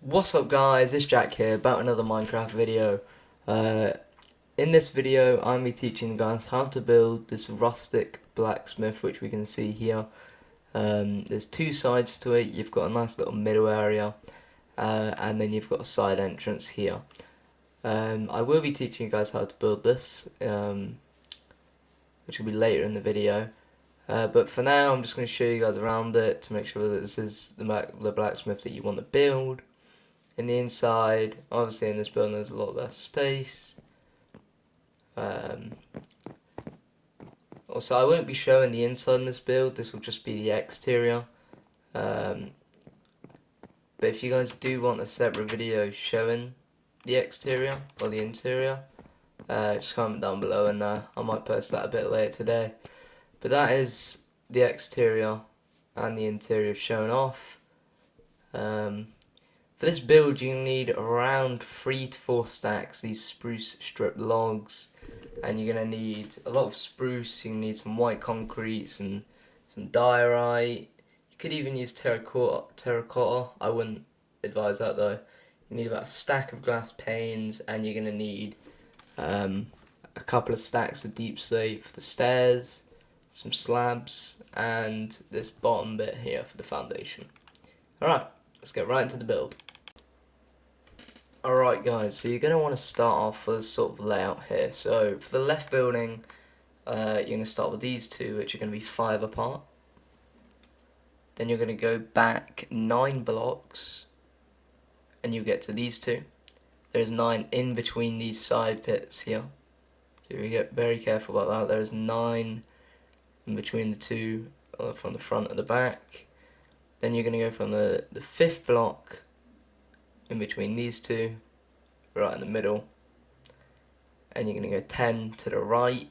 What's up guys, it's Jack here about another Minecraft video. In this video I'm be teaching you guys how to build this rustic blacksmith, which we can see here. There's two sides to it. You've got a nice little middle area and then you've got a side entrance here. I will be teaching you guys how to build this, which will be later in the video. But for now I'm just going to show you guys around it to make sure that this is the blacksmith that you want to build. In the inside, obviously in this building there's a lot less space. Also, I won't be showing the inside in this build, this will just be the exterior. But if you guys do want a separate video showing the exterior or the interior, just comment down below and I might post that a bit later today. But that is the exterior and the interior shown off. For this build you need around 3 to 4 stacks, these spruce strip logs, and you're going to need a lot of spruce. You need some white concrete, some diorite. You could even use terracotta. I wouldn't advise that though. You need about a stack of glass panes, and you're going to need a couple of stacks of deep slate for the stairs, some slabs, and this bottom bit here for the foundation. Alright, let's get right into the build. Alright guys, so you're going to want to start off with a sort of layout here. So for the left building, you're going to start with these two, which are going to be 5 apart. Then you're going to go back 9 blocks, and you get to these two. There's 9 in between these side pits here. So you get very careful about that. There's 9 in between the two, from the front and the back. Then you're going to go from the 5th block in between these two, right in the middle, and you're going to go 10 to the right,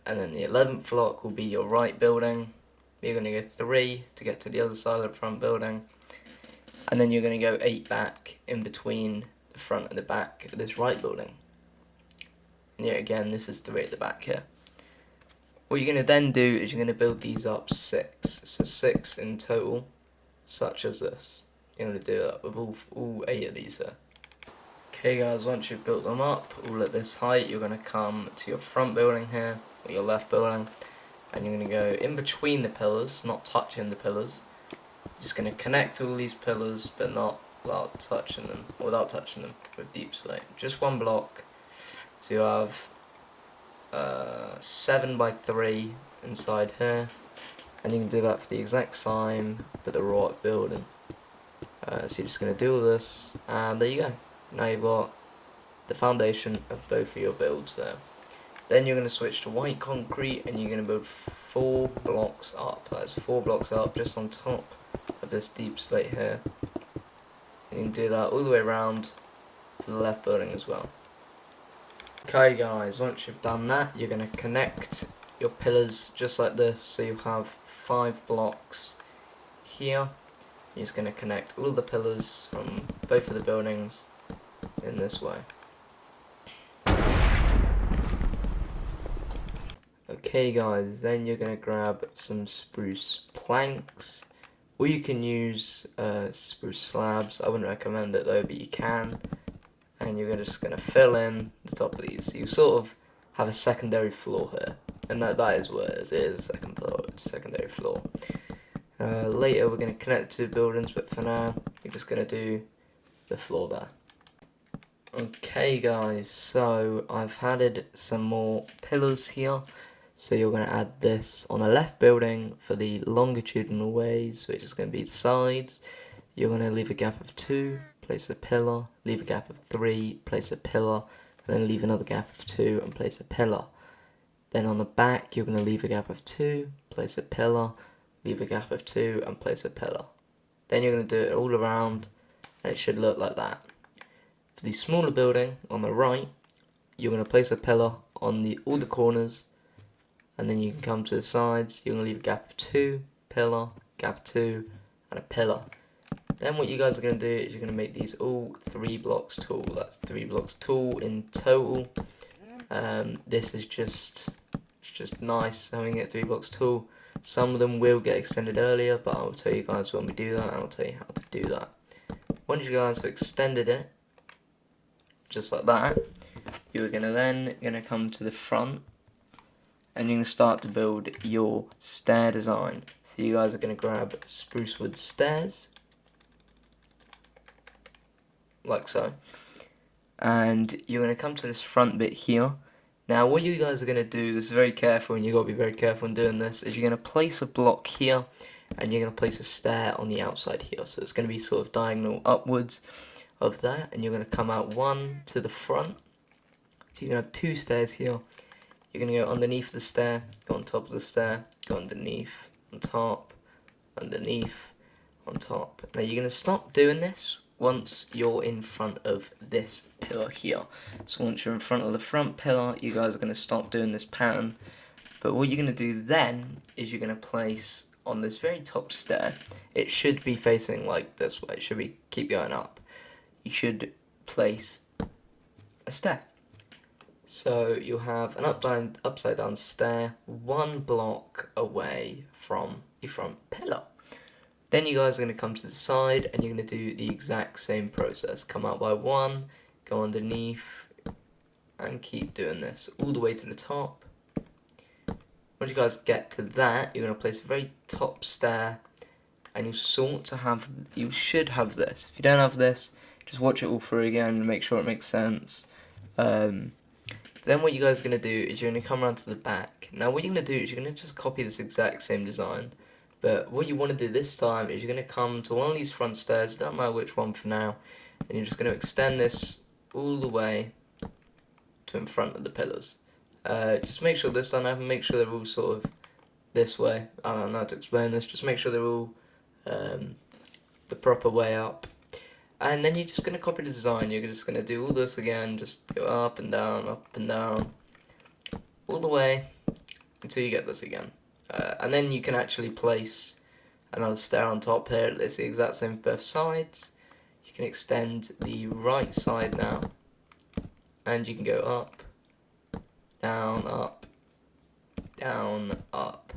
and then the 11th block will be your right building. You're going to go 3 to get to the other side of the front building, and then you're going to go 8 back in between the front and the back of this right building. And yet again, this is 3 at the back here. What you're going to then do is you're going to build these up 6, so 6 in total, such as this. You're going to do that with all 8 of these here. Okay guys, once you've built them up all at this height, you're going to come to your front building here, or your left building, and you're going to go in between the pillars, not touching the pillars. You're just going to connect all these pillars, but not without touching them with deep slate. Just one block, so you have 7 by 3 inside here, and you can do that for the exact same, but the right building. So you're just going to do all this, and there you go. Now you've got the foundation of both of your builds there. Then you're going to switch to white concrete, and you're going to build 4 blocks up. That's 4 blocks up just on top of this deep slate here. And you can do that all the way around to the left building as well. Okay guys, once you've done that, you're going to connect your pillars just like this, so you have 5 blocks here. You're just going to connect all the pillars from both of the buildings in this way. Okay guys, then you're going to grab some spruce planks, or you can use spruce slabs. I wouldn't recommend it though, but you can. And you're just going to fill in the top of these. So you sort of have a secondary floor here, and that is what it is a secondary floor. Later we're going to connect the two buildings, but for now you're just going to do the floor there. Okay guys, so I've added some more pillars here. So you're going to add this on the left building for the longitudinal ways, which is going to be the sides. You're going to leave a gap of 2, place a pillar, leave a gap of 3, place a pillar, and then leave another gap of 2 and place a pillar. Then on the back you're going to leave a gap of 2, place a pillar, leave a gap of 2 and place a pillar. Then you're going to do it all around, and it should look like that. For the smaller building on the right, you're going to place a pillar on all the corners, and then you can come to the sides. You're going to leave a gap of 2, pillar, gap 2, and a pillar. Then what you guys are going to do is you're going to make these all 3 blocks tall. That's 3 blocks tall in total. This is just nice having it 3 blocks tall. Some of them will get extended earlier, but I'll tell you guys when we do that, and I'll tell you how to do that. Once you guys have extended it, just like that, you're gonna come to the front, and you're gonna start to build your stair design. So you guys are gonna grab spruce wood stairs, like so, and you're gonna come to this front bit here. Now what you guys are going to do, this is very careful and you've got to be very careful in doing this, is you're going to place a block here and you're going to place a stair on the outside here. So it's going to be sort of diagonal upwards of that, and you're going to come out one to the front. So you're going to have two stairs here. You're going to go underneath the stair, go on top of the stair, go underneath, on top, underneath, on top. Now you're going to stop doing this once you're in front of this pillar here. So once you're in front of the front pillar, you guys are going to stop doing this pattern. But what you're going to do then is you're going to place on this very top stair, it should be facing like this way, it should be keep going up. You should place a stair. So you'll have an upside down stair one block away from the front pillar. Then you guys are going to come to the side and you're going to do the exact same process. Come out by one, go underneath, and keep doing this all the way to the top. Once you guys get to that, you're going to place a very top stair, and you should have this. If you don't have this, just watch it all through again and make sure it makes sense. Then what you guys are going to do is you're going to come around to the back. Now what you're going to do is you're going to just copy this exact same design. But what you want to do this time is you're going to come to one of these front stairs, don't matter which one for now, and you're just going to extend this all the way to in front of the pillars. Just make sure this doesn't happen, make sure they're all sort of this way. I don't know how to explain this, just make sure they're all the proper way up. And then you're just going to copy the design, you're just going to do all this again, just go up and down, all the way until you get this again. And then you can actually place another stair on top here. It's the exact same for both sides. You can extend the right side now, and you can go up, down, up, down, up,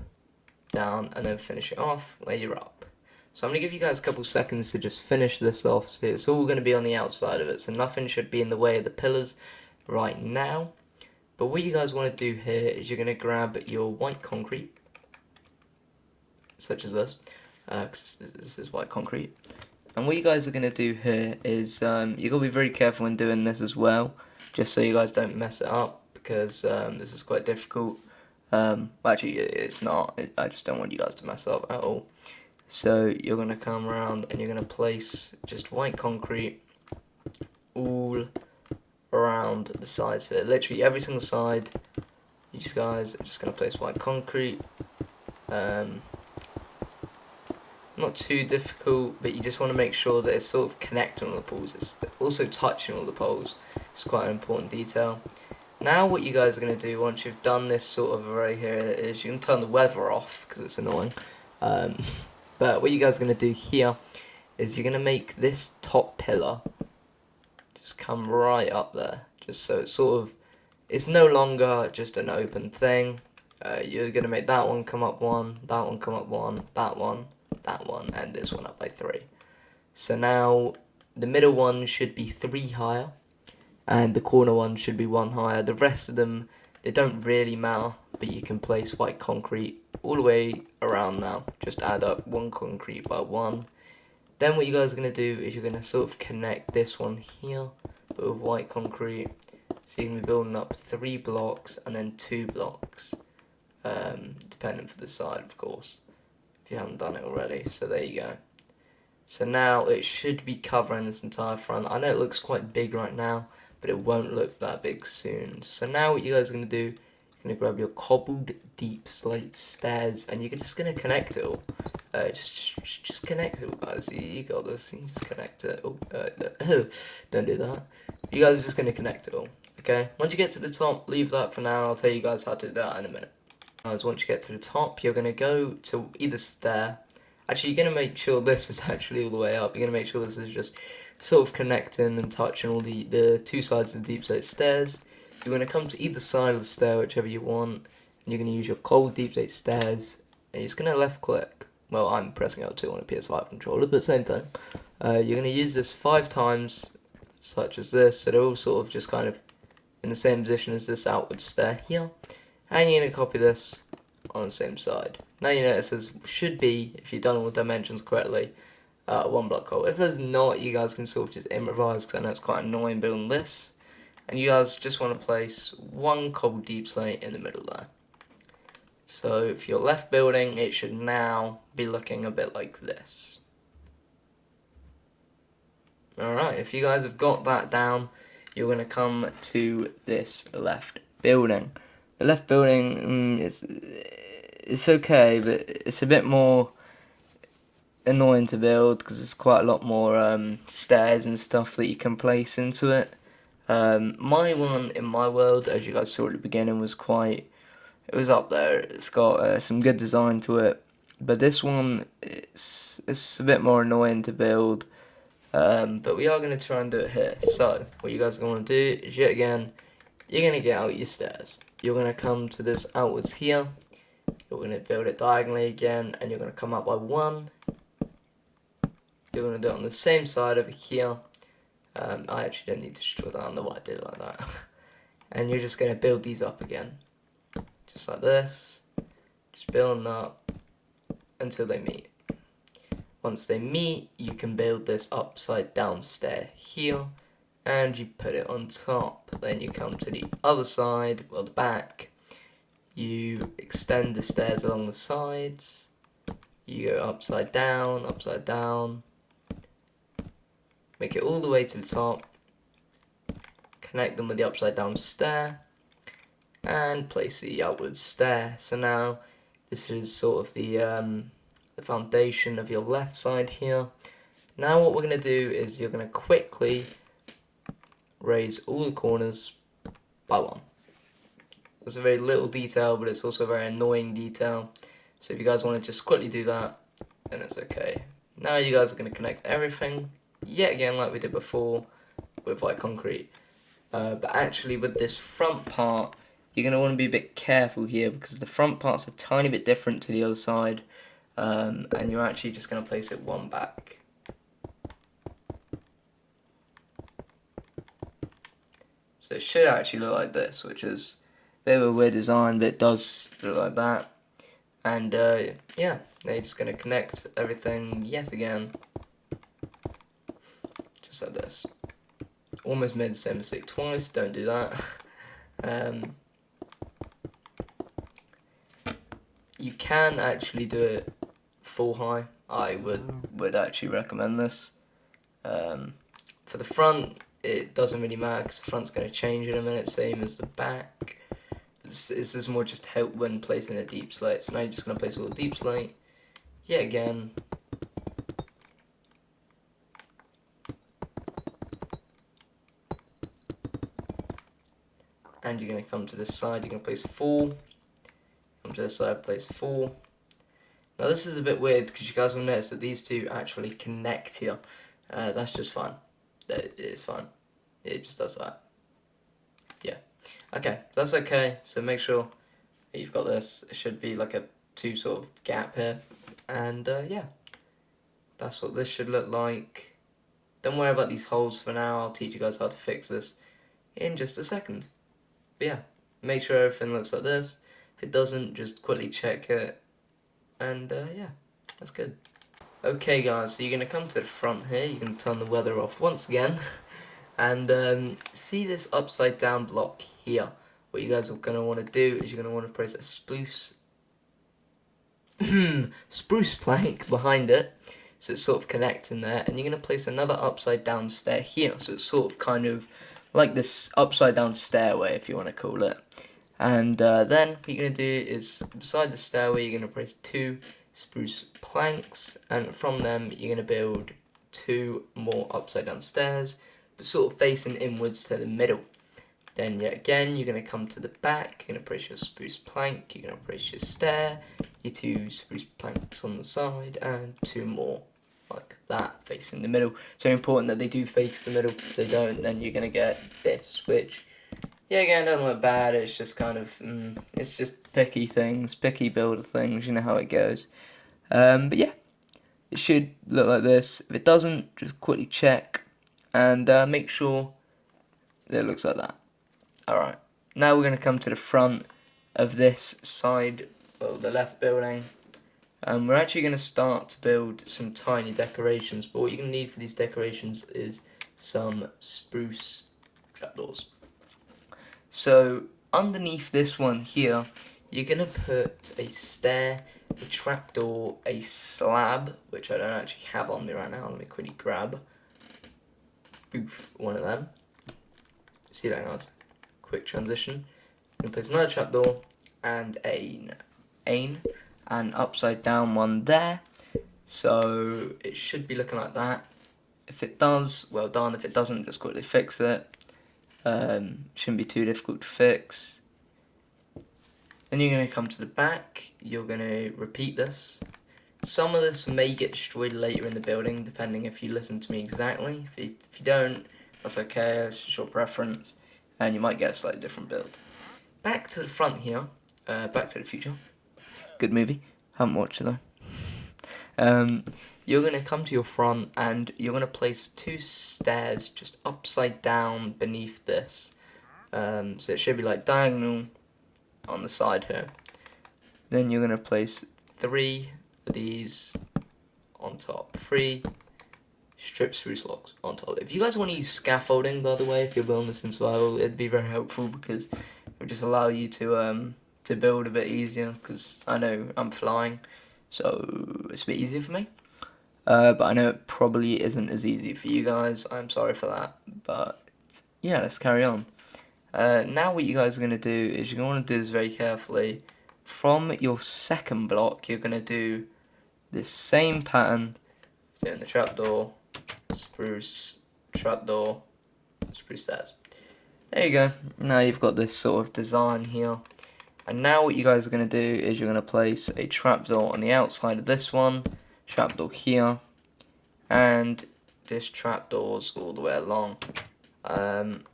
down, and then finish it off where you're up. So I'm going to give you guys a couple seconds to just finish this off. So it's all going to be on the outside of it, so nothing should be in the way of the pillars right now. But what you guys want to do here is you're going to grab your white concrete, such as this, because this is white concrete. And what you guys are going to do here is you've got to be very careful when doing this as well, just so you guys don't mess it up, because this is quite difficult. Well, actually, it's not. I just don't want you guys to mess up at all. So you're going to come around and you're going to place just white concrete all around the sides here. Literally every single side. You guys are just going to place white concrete. Not too difficult, but you just want to make sure that it's sort of connecting all the poles. It's also touching all the poles. It's quite an important detail. Now what you guys are going to do once you've done this sort of array here is you can turn the weather off because it's annoying. But what you guys are going to do here is you're going to make this top pillar just come right up there, just so it's sort of, it's no longer just an open thing. You're going to make that one come up one, that one come up one, that one, and this one up by 3. So now the middle one should be 3 higher, and the corner one should be 1 higher. The rest of them, they don't really matter, but you can place white concrete all the way around now. Just add up 1 concrete by 1. Then what you guys are going to do is you're going to sort of connect this one here, but with white concrete. So you're going to be building up 3 blocks and then 2 blocks, depending for the side, of course, if you haven't done it already. So there you go. So now it should be covering this entire front. I know it looks quite big right now, but it won't look that big soon. So now what you guys are going to do, you're going to grab your cobbled deep slate stairs, and you're just going to connect it all. Just connect it all, guys. You got this. You can just connect it. Oh, don't do that. You guys are just going to connect it all. Okay. Once you get to the top, leave that for now. I'll tell you guys how to do that in a minute. Guys, once you get to the top, you're going to go to either stair. Actually, you're going to make sure this is actually all the way up. You're going to make sure this is just sort of connecting and touching all the 2 sides of the deep slate stairs. You're going to come to either side of the stair, whichever you want, and you're going to use your cold deep slate stairs you're just going to left click. Well, I'm pressing L2 on a PS5 controller, but same thing. You're going to use this 5 times, such as this, so they're all sort of just kind of in the same position as this outward stair here. And you're going to copy this on the same side. Now you notice this should be, if you've done all the dimensions correctly, 1 block hole. If there's not, you guys can sort of just improvise, because I know it's quite annoying building this. And you guys just want to place 1 cobble deep slate in the middle there. So if you're left building, it should now be looking a bit like this. Alright, if you guys have got that down, you're going to come to this left building. The left building it's okay, but it's a bit more annoying to build because there's quite a lot more stairs and stuff that you can place into it. My one in my world, as you guys saw at the beginning, it was up there. It's got some good design to it, but this one it's a bit more annoying to build. But we are going to try and do it here. So what you guys are going to do is, yet again, you're going to get out your stairs. You're going to come to this outwards here. You're going to build it diagonally again, and you're going to come up by 1. You're going to do it on the same side over here. I actually don't need to draw that. I don't know why I did it like that. And you're just going to build these up again, just like this. Just building up until they meet. Once they meet, you can build this upside down stair here, and you put it on top. Then you come to the other side, well, the back. You extend the stairs along the sides. You go upside down. Make it all the way to the top. Connect them with the upside down stair, and place the outward stair. So now this is sort of the foundation of your left side here. Now what we're going to do is you're going to quickly raise all the corners by 1. It's a very little detail, but it's also a very annoying detail. So if you guys want to just quickly do that, then it's okay. Now you guys are going to connect everything, yet again like we did before, with white concrete. But actually with this front part, you're going to want to be a bit careful here, because the front part's a tiny bit different to the other side. And you're actually just going to place it 1 back. So it should actually look like this, which is a bit of a weird design, but it does look like that. And yeah, now you're just going to connect everything yet again, just like this. Almost made the same mistake twice, don't do that. You can actually do it full high. I would actually recommend this. For the front, it doesn't really matter because the front's going to change in a minute, same as the back. This is more just help when placing a deep slate. So now you're just going to place all the deep slate, yet again. And you're going to come to this side, you're going to place 4. Come to this side, place 4. Now this is a bit weird because you guys will notice that these two actually connect here. That's just fine. It's fine. It just does that. Yeah. Okay, that's okay. So make sure that you've got this. It should be like a 2 sort of gap here. And yeah, that's what this should look like. Don't worry about these holes for now. I'll teach you guys how to fix this in just a second. But yeah, make sure everything looks like this. If it doesn't, just quickly check it. And yeah, that's good. Okay guys, so you're going to come to the front here. You can turn the weather off once again. And see this upside down block here. What you guys are going to want to do is you're going to want to place a spruce plank behind it, so it's sort of connecting there, and you're going to place another upside down stair here, so it's sort of kind of like this upside down stairway, if you want to call it. And then what you're going to do is beside the stairway you're going to place 2 spruce planks, and from them you're going to build 2 more upside down stairs, but sort of facing inwards to the middle. Then yet again, you're going to come to the back, you're going to place your spruce plank, you're going to place your stair, your 2 spruce planks on the side, and 2 more like that facing the middle. So important that they do face the middle, because if they don't, then you're going to get this, which Yeah, again, it doesn't look bad. It's just kind of, it's just picky builder things. You know how it goes. But yeah, it should look like this. If it doesn't, just quickly check and make sure that it looks like that. Alright, now we're going to come to the front of this side, well, the left building. We're actually going to start to build some tiny decorations, but what you're going to need for these decorations is some spruce trapdoors. So underneath this one here, you're going to put a stair, a trapdoor, a slab, which I don't actually have on me right now. Let me quickly grab one of them. See that, guys? Quick transition. You're going to place another trapdoor and an upside down one there. So it should be looking like that. If it does, well done. If it doesn't, just quickly fix it. Shouldn't be too difficult to fix. Then you're going to come to the back. You're going to repeat this. Some of this may get destroyed later in the building, depending if you listen to me exactly. If you don't, that's okay. It's just your preference, and you might get a slightly different build. Back to the front here. Back to the Future. Good movie. Haven't watched it though. You're going to come to your front and you're going to place two stairs just upside down beneath this. So it should be like diagonal on the side here. Then you're going to place three of these on top. Three strip spruce logs on top. If you guys want to use scaffolding, by the way, if you're building this in survival, it'd be very helpful because it would just allow you to build a bit easier. Because I know I'm flying, so it's a bit easier for me. But I know it probably isn't as easy for you guys. I'm sorry for that. But yeah, let's carry on. Now what you guys are going to do is you're going to want to do this very carefully. From your second block, you're going to do this same pattern, doing the trapdoor, spruce, trapdoor, spruce stairs. There you go. Now you've got this sort of design here. And now what you guys are going to do is you're going to place a trapdoor on the outside of this one, trapdoor here, and this trapdoors all the way along. I'm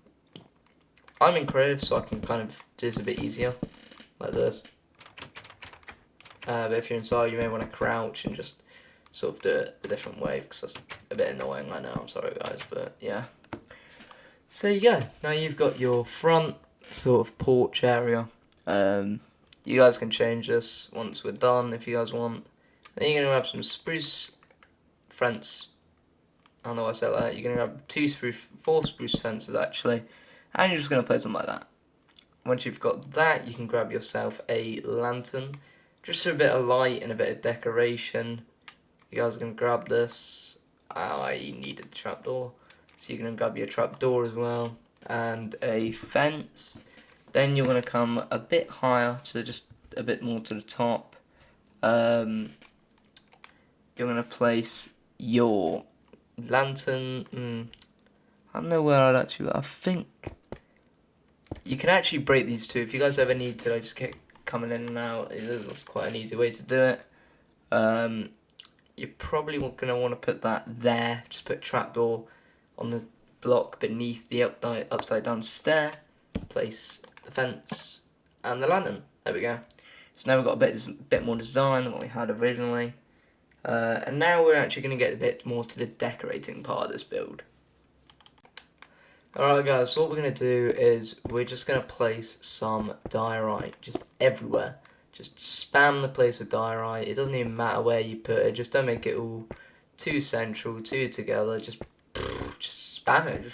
in creative, so I can kind of do this a bit easier, like this. But if you're inside, you may want to crouch and just sort of do it a different way, because that's a bit annoying right now. I'm sorry, guys, but yeah. So there you go. Now you've got your front sort of porch area. You guys can change this once we're done if you guys want. Then you're gonna grab some spruce fence. I don't know why I said that. You're gonna grab four spruce fences actually, and you're just gonna place them like that. Once you've got that, you can grab yourself a lantern, just for a bit of light and a bit of decoration. You guys are gonna grab this. I needed the trapdoor, so you're gonna grab your trapdoor as well, and a fence. Then you're gonna come a bit higher, so just a bit more to the top. You're gonna place your lantern. I don't know where I'd actually. I think you can actually break these two. If you guys ever need to, I just keep coming in and out. That's quite an easy way to do it. You're probably gonna want to put that there. Just put trapdoor on the block beneath the upside down stair. Place the fence and the lantern. There we go. So now we've got a bit more design than what we had originally. And now we're actually going to get a bit more to the decorating part of this build. Alright guys, so what we're going to do is we're just going to place some diorite just everywhere. Just spam the place with diorite. It doesn't even matter where you put it. Just don't make it all too central, too together. Just spam it.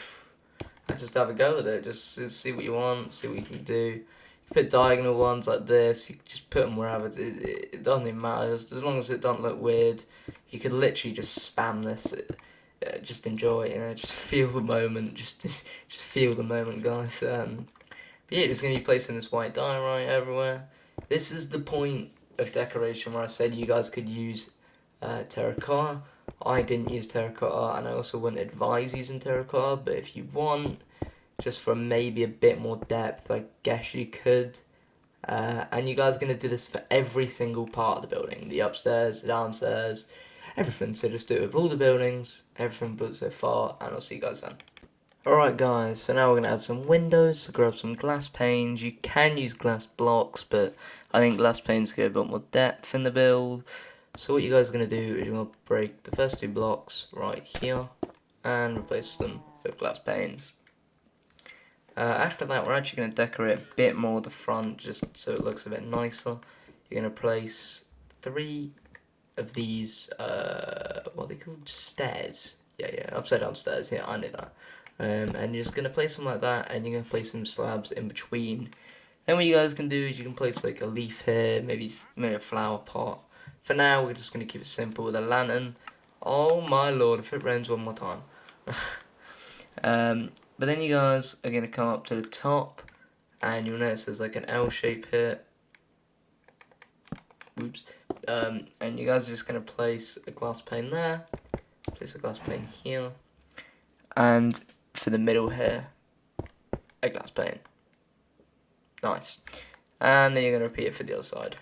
Just have a go with it. Just see what you want, see what you can do. You put diagonal ones like this. You just put them wherever. It doesn't even matter. As long as it doesn't look weird. You could literally just spam this. Just enjoy it, you know. Just feel the moment. Just feel the moment, guys. But yeah, just gonna be placing this white diorite everywhere. This is the point of decoration where I said you guys could use terracotta. I didn't use terracotta, and I also wouldn't advise using terracotta, but if you want, just for maybe a bit more depth, I guess you could. And you guys are going to do this for every single part of the building, the upstairs, the downstairs, everything. So just do it with all the buildings, everything built so far, and I'll see you guys then. Alright guys, so now we're going to add some windows, so grab some glass panes. You can use glass blocks, but I think glass panes give a bit more depth in the build. So what you guys are going to do is you're going to break the first 2 blocks right here and replace them with glass panes. After that, we're actually going to decorate a bit more the front just so it looks a bit nicer. You're going to place 3 of these, what are they called? Stairs. Yeah, upside down stairs. Yeah, I knew that. And you're just going to place them like that, and you're going to place some slabs in between. Then what you guys can do is you can place like a leaf here, maybe a flower pot. For now, we're just going to keep it simple with a lantern. Oh my lord, if it rains one more time. But then you guys are going to come up to the top, and you'll notice there's like an L shape here. Oops. And you guys are just going to place a glass pane there, place a glass pane here, and for the middle here, a glass pane. Nice. And then you're going to repeat it for the other side.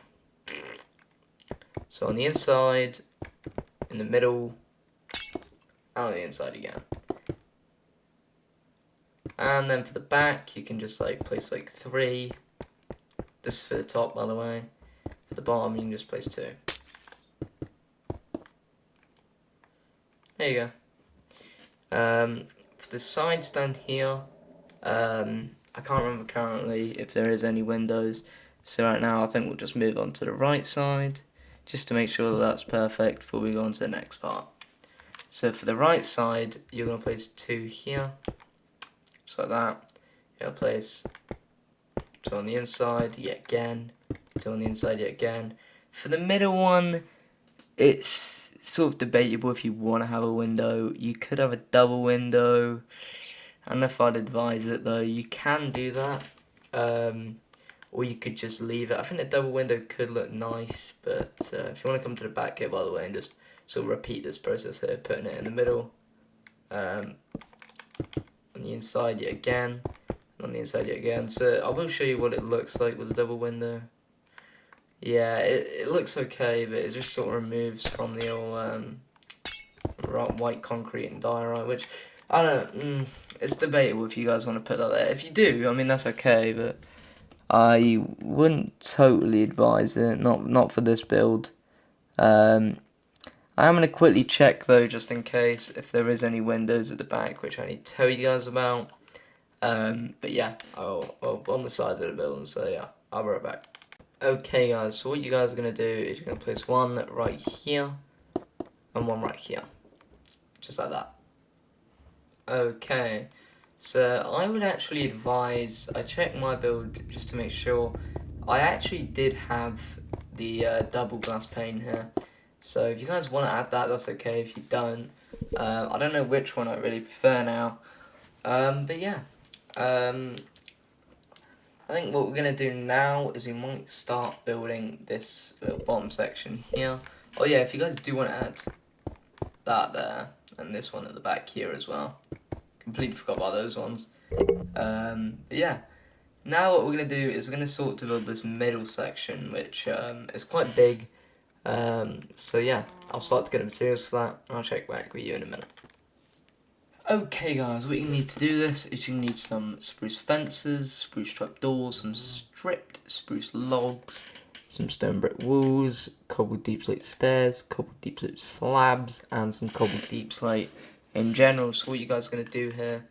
So on the inside, in the middle, and on the inside again. And then for the back, you can just like place like 3. This is for the top, by the way. For the bottom, you can just place 2. There you go. For the sides down here, I can't remember currently if there is any windows. So right now, I think we'll just move on to the right side, just to make sure that that's perfect before we go on to the next part. So for the right side, you're going to place 2 here, just like that. You're going to place 2 on the inside, yet again, 2 on the inside, yet again. For the middle one, it's sort of debatable if you want to have a window. You could have a double window. I don't know if I'd advise it though. You can do that, or you could just leave it. I think a double window could look nice, but if you want to come to the back here, by the way, and just sort of repeat this process here, putting it in the middle, on the inside yet again, and on the inside yet again. So I will show you what it looks like with a double window. Yeah, it looks okay, but it just sort of removes from the old white concrete and diorite, which I don't. It's debatable if you guys want to put that there. If you do, I mean that's okay, but I wouldn't totally advise it. Not for this build. I am gonna quickly check though, just in case if there is any windows at the back, which I need to tell you guys about. But yeah, I'll on the sides of the building. So yeah, I'll be right back. Okay, guys. So what you guys are gonna do is you're gonna place 1 right here and 1 right here, just like that. Okay, so I would actually advise, I checked my build just to make sure, I actually did have the double glass pane here, so if you guys want to add that, that's okay. If you don't, I don't know which one I really prefer now, but yeah, I think what we're going to do now is we might start building this little bottom section here. Oh yeah, if you guys do want to add that there, and this one at the back here as well. Completely forgot about those ones. But yeah, now what we're going to do is we're going to sort to build this middle section, which is quite big. So yeah, I'll start to get the materials for that, and I'll check back with you in a minute. Okay guys, what you need to do this is you need some spruce fences, spruce trapdoors, some stripped spruce logs, some stone brick walls, cobbled deep slate stairs, cobbled deep slate slabs, and some cobbled deep slate in general. So what you guys are going to do here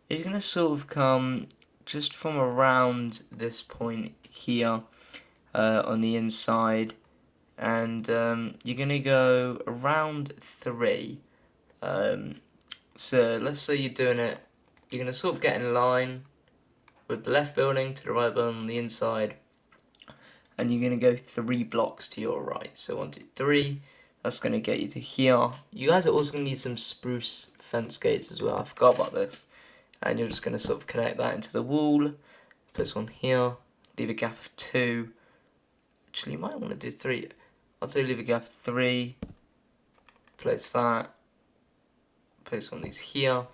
is you're going to sort of come just from around this point here on the inside, and you're going to go around 3. So let's say you're doing it, you're going to sort of get in line with the left building to the right building on the inside, and you're going to go 3 blocks to your right. So 1, 2, 3, that's going to get you to here. You guys are also going to need some spruce fence gates as well, I forgot about this. And you're just going to sort of connect that into the wall, place 1 here, leave a gap of 2, actually you might want to do 3, I'll say leave a gap of 3, place that, place 1 of these here,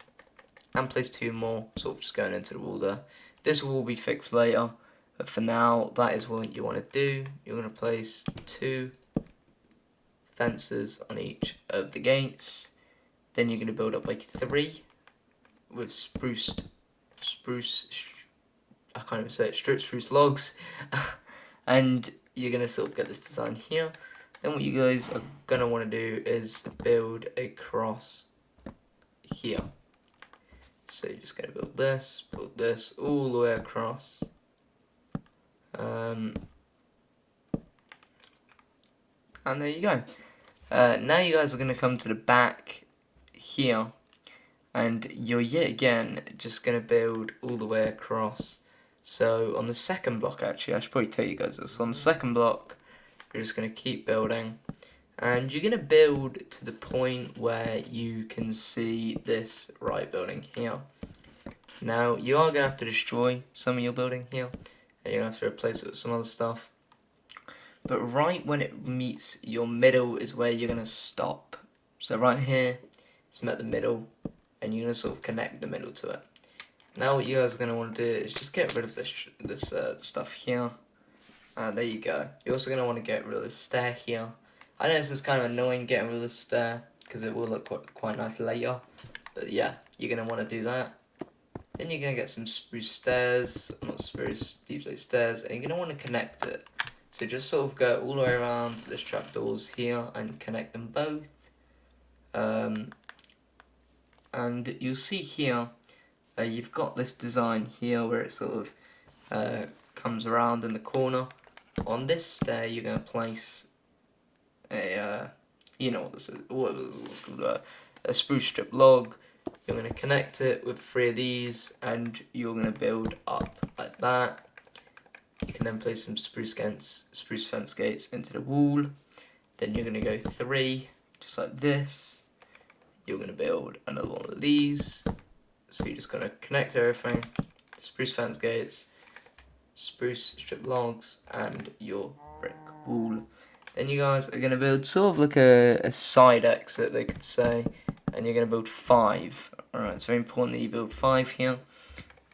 and place 2 more, sort of just going into the wall there. This will be fixed later, but for now, that is what you want to do. You're going to place 2 fences on each of the gates, then you're going to build up like 3, with I can't even say it, stripped spruce logs, and you're gonna sort of get this design here. Then what you guys are gonna want to do is build a cross here. So you're just gonna build this all the way across. And there you go. Now you guys are gonna come to the back here, and you're yet again just gonna build all the way across. So on the second block, actually, I should probably tell you guys this. So on the second block, you're just gonna keep building, and you're gonna build to the point where you can see this right building here. Now you are gonna have to destroy some of your building here, and you're gonna have to replace it with some other stuff. But right when it meets your middle is where you're gonna stop. So right here, it's met the middle, and you're gonna sort of connect the middle to it. Now what you guys are gonna want to do is just get rid of this stuff here. There you go. You're also gonna want to get rid of this stair here. I know this is kind of annoying getting rid of this stair because it will look quite nice later. But yeah, you're gonna want to do that. Then you're gonna get some spruce stairs, not spruce, deep slate stairs, and you're gonna want to connect it. So just sort of go all the way around this trapdoors here and connect them both. And you'll see here, you've got this design here where it sort of comes around in the corner. On this stair, you're going to place a, you know what this is, what's called a spruce strip log. You're going to connect it with 3 of these, and you're going to build up like that. You can then place some spruce fence gates into the wall. Then you're going to go 3, just like this. You're going to build another one of these. So you're just going to connect everything, spruce fence gates, spruce strip logs, and your brick wall. Then you guys are going to build sort of like a side exit, they could say, and you're going to build 5. Alright, it's very important that you build 5 here.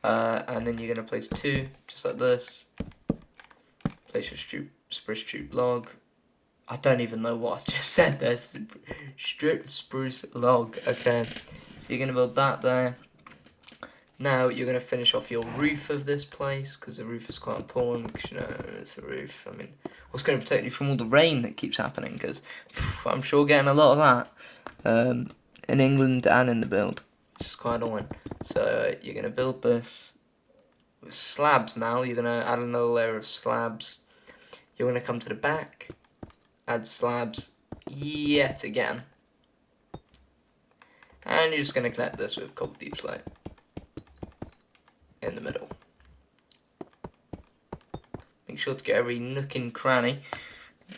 And then you're going to place 2, just like this. Place your spruce strip log. I don't even know what I just said there. Strip spruce log. Okay, so you're going to build that there. Now you're going to finish off your roof of this place, because the roof is quite important, because you know, it's a roof. I mean, what's going to protect you from all the rain that keeps happening, because I'm sure getting a lot of that in England and in the build, which is quite annoying. So you're going to build this with slabs now. You're going to add another layer of slabs. You're going to come to the back, add slabs yet again, and you're just going to connect this with cobble deep slate in the middle. Make sure to get every nook and cranny.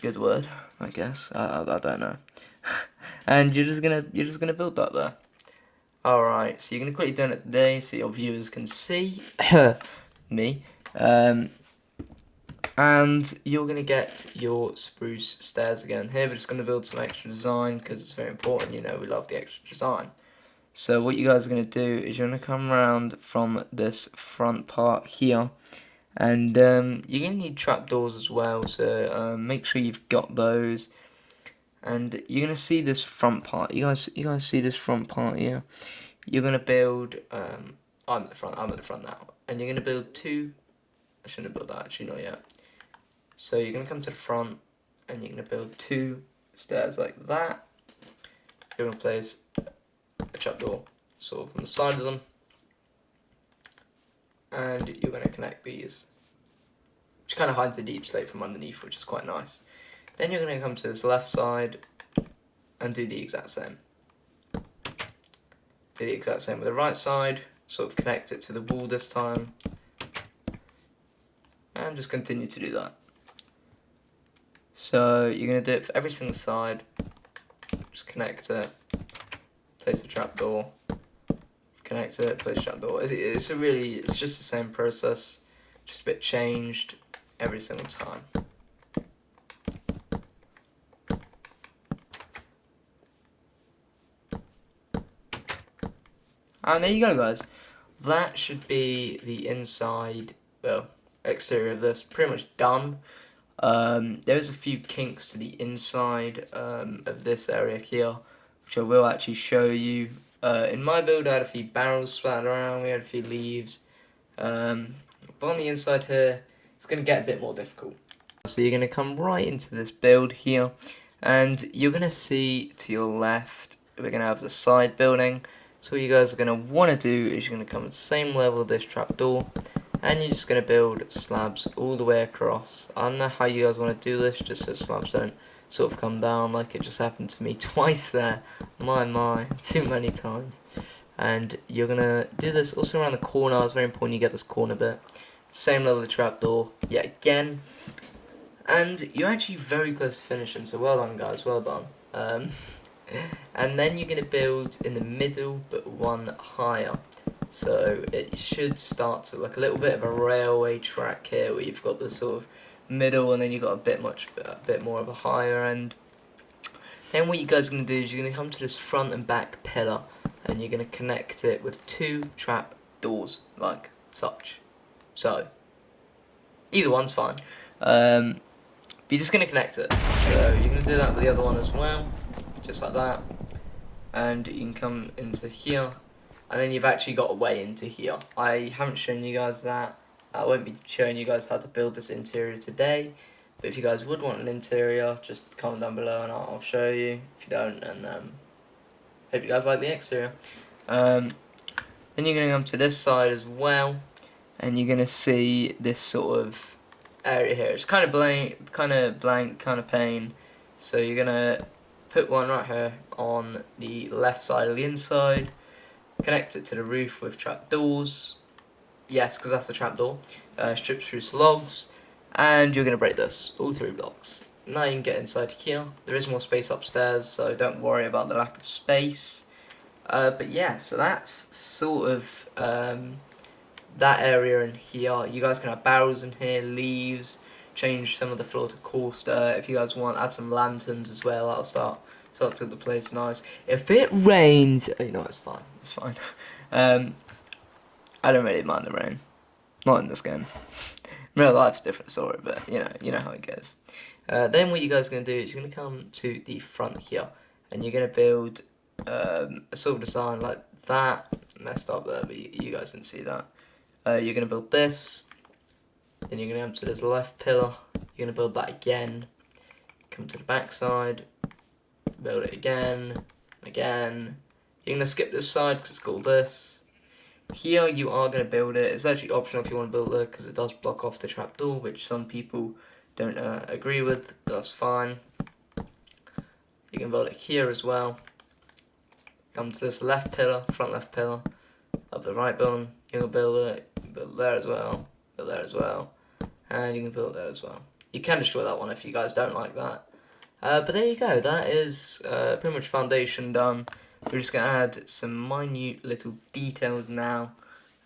Good word, I guess. I don't know. And you're just gonna build that there. Alright, so you're gonna quickly do it today so your viewers can see me. And you're gonna get your spruce stairs again. Here we're just gonna build some extra design because it's very important, you know, we love the extra design. So what you guys are gonna do is you're gonna come around from this front part here. And you're gonna need trapdoors as well, so make sure you've got those. And you're gonna see this front part. You guys see this front part here? You're gonna build. I'm at the front now, and you're gonna build 2. I shouldn't have built that actually, not yet. So you're gonna come to the front, and you're gonna build 2 stairs like that. You're gonna place a trapdoor sort of on the side of them, and you're gonna connect these, which kind of hides the deep slate from underneath, which is quite nice. Then you're going to come to this left side and do the exact same. Do the exact same with the right side, sort of connect it to the wall this time, and just continue to do that. So you're going to do it for every single side, just connect it, place a trapdoor, connect it, place a trapdoor. It's just the same process, just a bit changed every single time. And there you go, guys. That should be the inside, well, exterior of this. Pretty much done. There's a few kinks to the inside of this area here, which I will actually show you In my build I had a few barrels splattered around, we had a few leaves. But on the inside here, it's going to get a bit more difficult. So you're going to come right into this build here, and you're going to see to your left, we're going to have the side building. So what you guys are going to want to do is you're going to come at the same level of this trapdoor, and you're just going to build slabs all the way across. I don't know how you guys want to do this, just so slabs don't sort of come down like it just happened to me twice there. My, too many times. And you're going to do this also around the corner. It's very important you get this corner bit. Same level of the trapdoor, yet again. And you're actually very close to finishing, so well done guys, well done. And then you're going to build in the middle, but one higher. So it should start to look a little bit of a railway track here, where you've got the sort of middle, and then you've got a bit more of a higher end. Then what you guys are going to do is you're going to come to this front and back pillar, and you're going to connect it with 2 trap doors, like such. So, either one's fine. But you're just going to connect it. So you're going to do that with the other one as well, just like that. And you can come into here, and then you've actually got a way into here. I haven't shown you guys that. I won't be showing you guys how to build this interior today. But if you guys would want an interior, just comment down below and I'll show you. If you don't, and hope you guys like the exterior. Then you're going to come to this side as well, and you're going to see this sort of area here. It's kind of blank, kind of plain. So you're gonna put one right here on the left side of the inside, connect it to the roof with trapdoors. Yes, because that's the trapdoor. Strip spruce logs, and you're gonna break this all 3 blocks. Now you can get inside here. There is more space upstairs, so don't worry about the lack of space. But yeah, so that's sort of that area in here. You guys can have barrels in here, leaves, change some of the floor to coarse dirt. If you guys want, add some lanterns as well. That'll start to the place nice. If it rains, you know, it's fine. It's fine. I don't really mind the rain. Not in this game. Real life's a different story, but you know how it goes. Then what you guys are gonna do is you're gonna come to the front here, and you're gonna build a sort of design like that. Messed up there, but you guys didn't see that. You're going to build this, then you're going to come to this left pillar, you're going to build that again, come to the back side, build it again, again. You're going to skip this side because it's called this. Here you are going to build it. It's actually optional if you want to build it because it does block off the trapdoor, which some people don't agree with, but that's fine. You can build it here as well. Come to this left pillar, front left pillar, of the right button, you can build it, build there as well, build there as well, and you can build there as well. You can destroy that one if you guys don't like that. But there you go, that is pretty much foundation done. We're just going to add some minute little details now.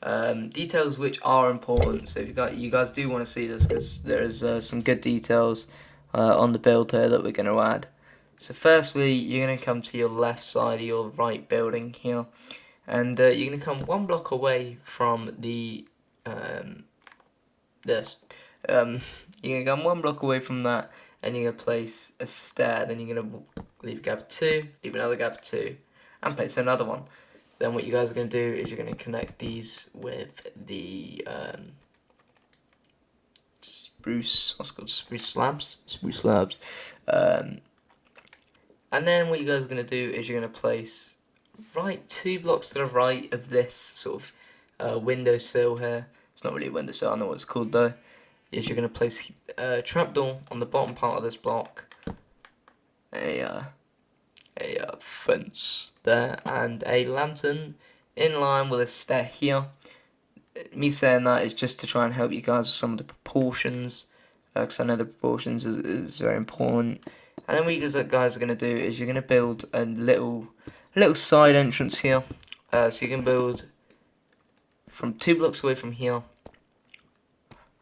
Details which are important, so if you guys do want to see this, because there is some good details on the build here that we're going to add. So firstly, you're going to come to your left side of your right building here, and you're going to come 1 block away from the this. You're going to come 1 block away from that, and you're going to place a stair. Then you're going to leave a gap of 2, leave another gap of 2, and place another one. Then what you guys are going to do is you're going to connect these with the spruce, what's it called, spruce slabs. And then what you guys are going to do is you're going to place 2 blocks to the right of this sort of windowsill here. It's not really a windowsill, I know what it's called though. Is you're going to place a trapdoor on the bottom part of this block, a fence there, and a lantern in line with a stair here. Me saying that is just to try and help you guys with some of the proportions, because I know the proportions is very important. And then what you guys are going to do is you're going to build a little side entrance here. So you can build from 2 blocks away from here,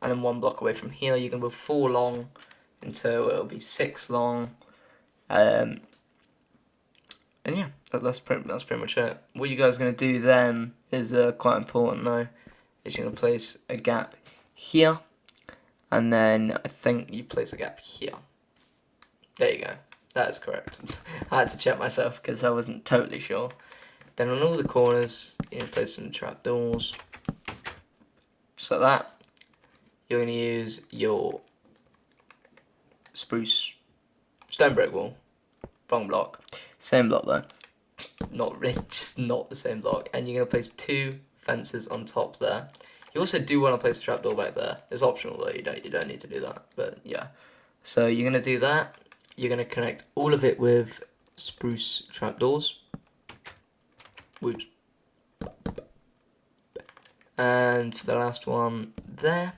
and then 1 block away from here. You can build 4 long until it'll be 6 long. And yeah, that's pretty much it. What you guys are going to do then is quite important though. Is you're going to place a gap here, and then I think you place a gap here. There you go. That is correct. I had to check myself because I wasn't totally sure. Then on all the corners, you're going to place some trapdoors, just like that. You're going to use your spruce stone brick wall, wrong block, same block though, not really, just not the same block. And you're going to place 2 fences on top there. You also do want to place a trapdoor back there. It's optional though, you don't need to do that, but yeah. So you're going to do that. You're going to connect all of it with spruce trapdoors. Whoops. And for the last one there,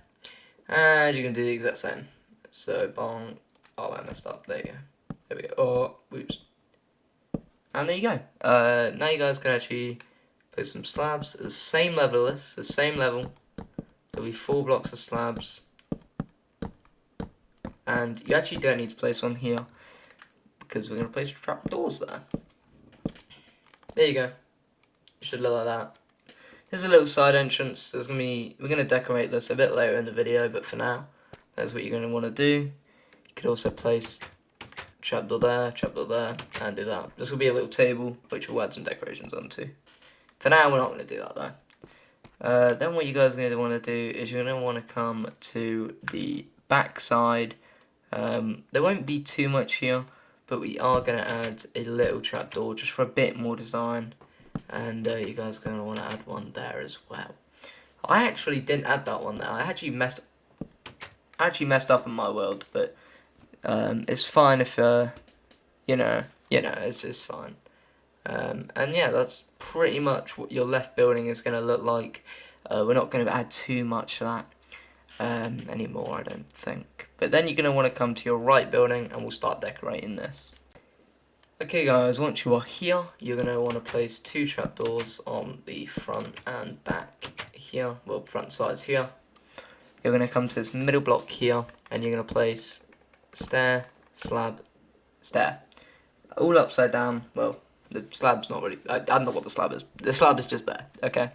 and you can do the exact same. So bong, oh I messed up, there you go, there we go, oh whoops, and there you go. Now you guys can actually place some slabs at the same level as this, the same level. There'll be 4 blocks of slabs, and you actually don't need to place one here because we're going to place trapdoors there. There you go, you should look like that. There's a little side entrance. We're gonna decorate this a bit later in the video, but for now, that's what you're gonna want to do. You could also place trapdoor there, and do that. This will be a little table, which we'll add some decorations onto. For now, we're not gonna do that though. Then what you guys are gonna want to do is you're gonna want to come to the back side. There won't be too much here, but we are gonna add a little trapdoor just for a bit more design. And you guys are going to want to add one there as well. I actually didn't add that one there. I actually messed up in my world, but it's fine if you know, it's fine. And yeah, that's pretty much what your left building is going to look like. We're not going to add too much to that anymore, I don't think. But then you're going to want to come to your right building, and we'll start decorating this. Okay guys, once you are here, you're going to want to place 2 trapdoors on the front and back here, well front sides here. You're going to come to this middle block here, and you're going to place stair, slab, stair. All upside down. Well, the slab's not really, I don't know what the slab is. The slab is just there, okay?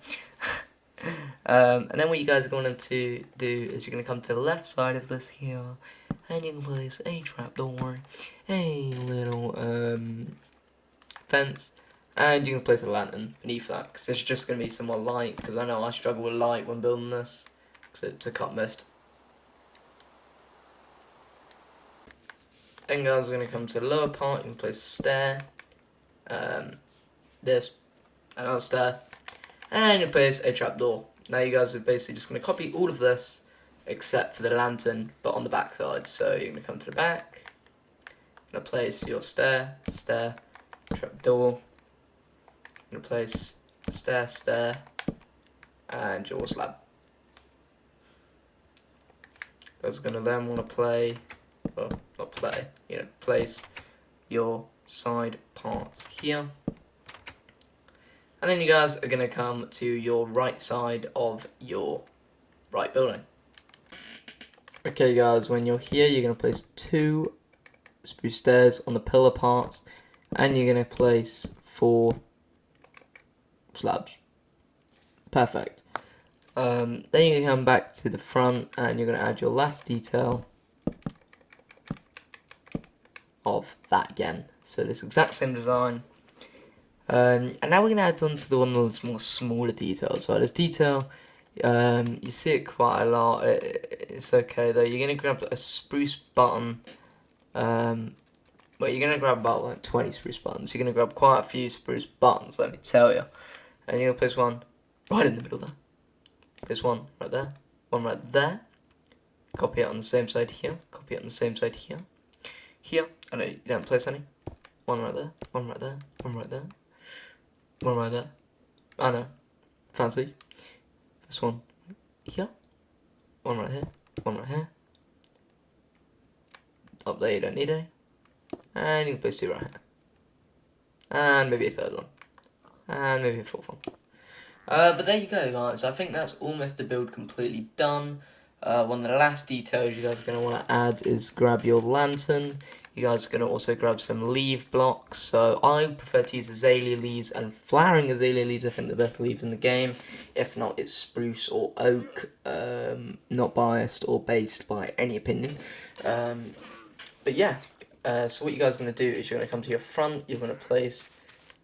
And then what you guys are going to do is you're going to come to the left side of this here, and you can place a trapdoor, a little fence, and you can place a lantern beneath that, because there's just going to be some more light, because I know I struggle with light when building this, to cut mist. Then guys, we're going to come to the lower part. You can place a stair, this, another stair, and you place a trapdoor. Now you guys are basically just going to copy all of this, except for the lantern, but on the back side. So you're going to come to the back, you're going to place your stair, trapdoor, you're going to place stair, and your slab. That's going to then want to place your side parts here. And then you guys are going to come to your right side of your right building. Okay guys, when you're here, you're going to place 2 spruce stairs on the pillar parts, and you're going to place 4 slabs. Perfect. Then you're going to come back to the front, and you're going to add your last detail of that again. So this exact same design. And now we're going to add on to the one of those more smaller details. So this detail, you see it quite a lot. It's okay though. You're going to grab a spruce button. Well, you're going to grab about like 20 spruce buttons. You're going to grab quite a few spruce buttons, let me tell you. And you're going to place one right in the middle there. Place one right there. One right there. Copy it on the same side here. Copy it on the same side here. Here. I know you don't place any. One right there. One right there. One right there. One right there. I know. Fancy. This one here. One right here. One right here. Up there you don't need any. And you can place 2 right here. And maybe a 3rd one. And maybe a 4th one. But there you go guys. I think that's almost the build completely done. One of the last details you guys are going to want to add is grab your lantern. You guys are going to also grab some leaf blocks. So I prefer to use azalea leaves and flowering azalea leaves. I think the best leaves in the game. If not, it's spruce or oak. Not biased or based by any opinion. But yeah, so what you guys are going to do is you're going to come to your front. You're going to place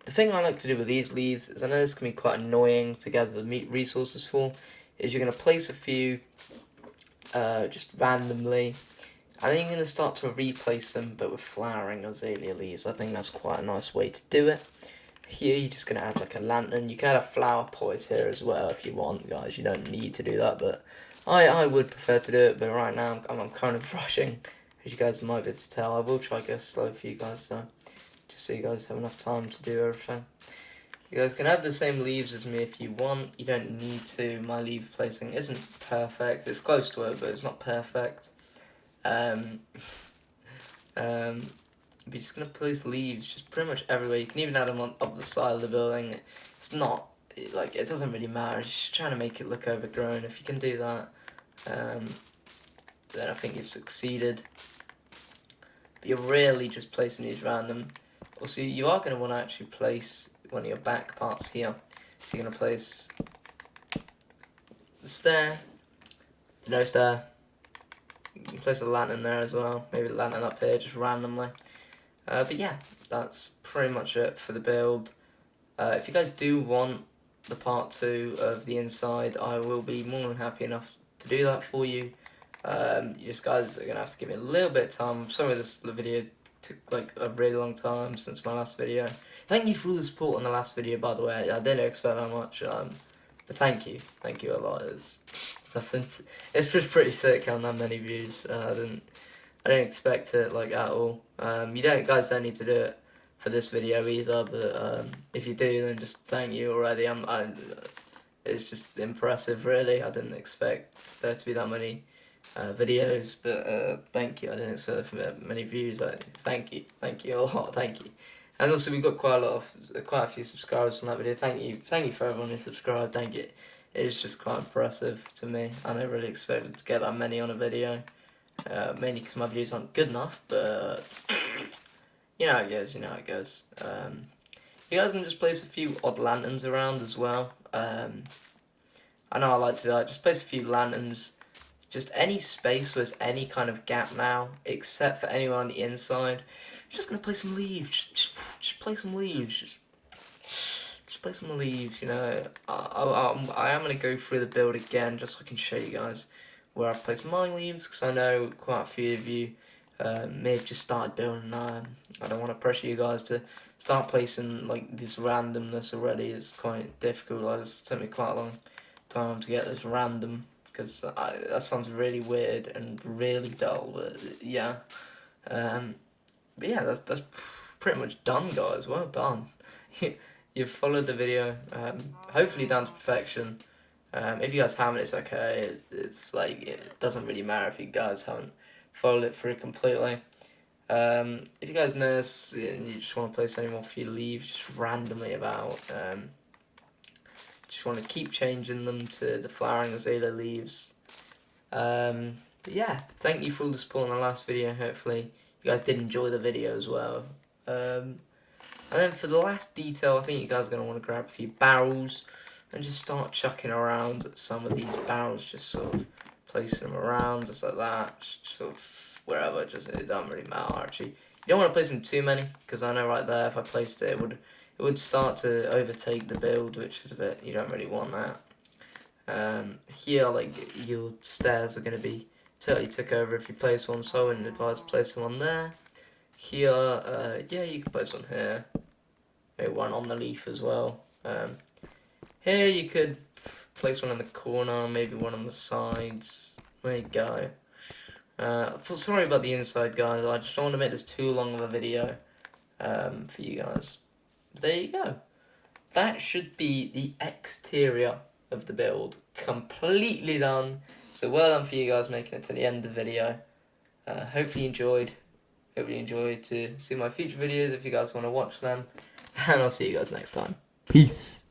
The thing I like to do with these leaves is, I know this can be quite annoying to gather the meat resources for, is you're going to place a few just randomly, and then you're going to start to replace them, but with flowering azalea leaves. I think that's quite a nice way to do it. Here you're just going to add like a lantern. You can add a flower pot here as well if you want, guys. You don't need to do that, but I would prefer to do it. But right now I'm kind of rushing, as you guys might be able to tell. I will try to go slow for you guys though, just so you guys have enough time to do everything. You guys can add the same leaves as me if you want. You don't need to. My leaf placing isn't perfect. It's close to it, but it's not perfect. We're just going to place leaves just pretty much everywhere. You can even add them on up the side of the building. It's not, like, it doesn't really matter. It's just trying to make it look overgrown. If you can do that, then I think you've succeeded. But you're really just placing these random. Also, you are going to want to actually place one of your back parts here. So you're going to place the stair, no stair. You can place a lantern there as well. Maybe a lantern up here, just randomly. But yeah, that's pretty much it for the build. If you guys do want the part 2 of the inside, I will be more than happy enough to do that for you. You just guys are going to have to give me a little bit of time. I'm sorry this video took like a really long time since my last video. Thank you for all the support on the last video, by the way. I didn't expect that much, but thank you a lot. It's just pretty sick on that many views. I didn't expect it like at all. Guys don't need to do it for this video either, but if you do, then just thank you already. It's just impressive, really. I didn't expect there to be that many videos, but thank you. I didn't expect many views. Thank you a lot. Thank you. And also, we got quite a few subscribers on that video. Thank you for everyone who subscribed. Thank you. It's just quite impressive to me. I never really expected to get that many on a video. Mainly because my views aren't good enough, but you know how it goes. You guys can just place a few odd lanterns around as well. I know I like to do that. Just place a few lanterns. Just any space where there's any kind of gap now, except for anywhere on the inside. I'm just gonna place some leaves. Just place some leaves. Just place some leaves. You know, I am gonna go through the build again just so I can show you guys where I've placed my leaves, because I know quite a few of you may have just started building. I don't want to pressure you guys to start placing like this randomness already. It's quite difficult. It's took me quite a long time to get this random, because that sounds really weird and really dull. But yeah, but yeah, that's pretty much done, guys. Well done. You've followed the video, hopefully down to perfection. If you guys haven't, it's okay. It's like, it doesn't really matter if you guys haven't followed it through completely. If you guys notice and you just want to place any more few leaves just randomly about, just want to keep changing them to the flowering azalea leaves. But yeah, thank you for all the support in the last video. Hopefully you guys did enjoy the video as well. And then for the last detail, I think you guys are going to want to grab a few barrels and just start chucking around some of these barrels, just sort of placing them around, just like that, just sort of wherever, just, it doesn't really matter actually. You don't want to place them too many, because I know right there, if I placed it, it would start to overtake the build, which is a bit, you don't really want that. Here, like, your stairs are going to be totally took over if you place one, so I wouldn't advise placing one there. Here, yeah, you can place one here. Maybe one on the leaf as well. Here you could place one in the corner, maybe one on the sides. There you go. Sorry about the inside, guys. I just don't want to make this too long of a video for you guys. There you go. That should be the exterior of the build. Completely done. So well done for you guys making it to the end of the video. Hopefully you enjoyed. Hopefully you enjoyed to see my future videos if you guys want to watch them. And I'll see you guys next time. Peace.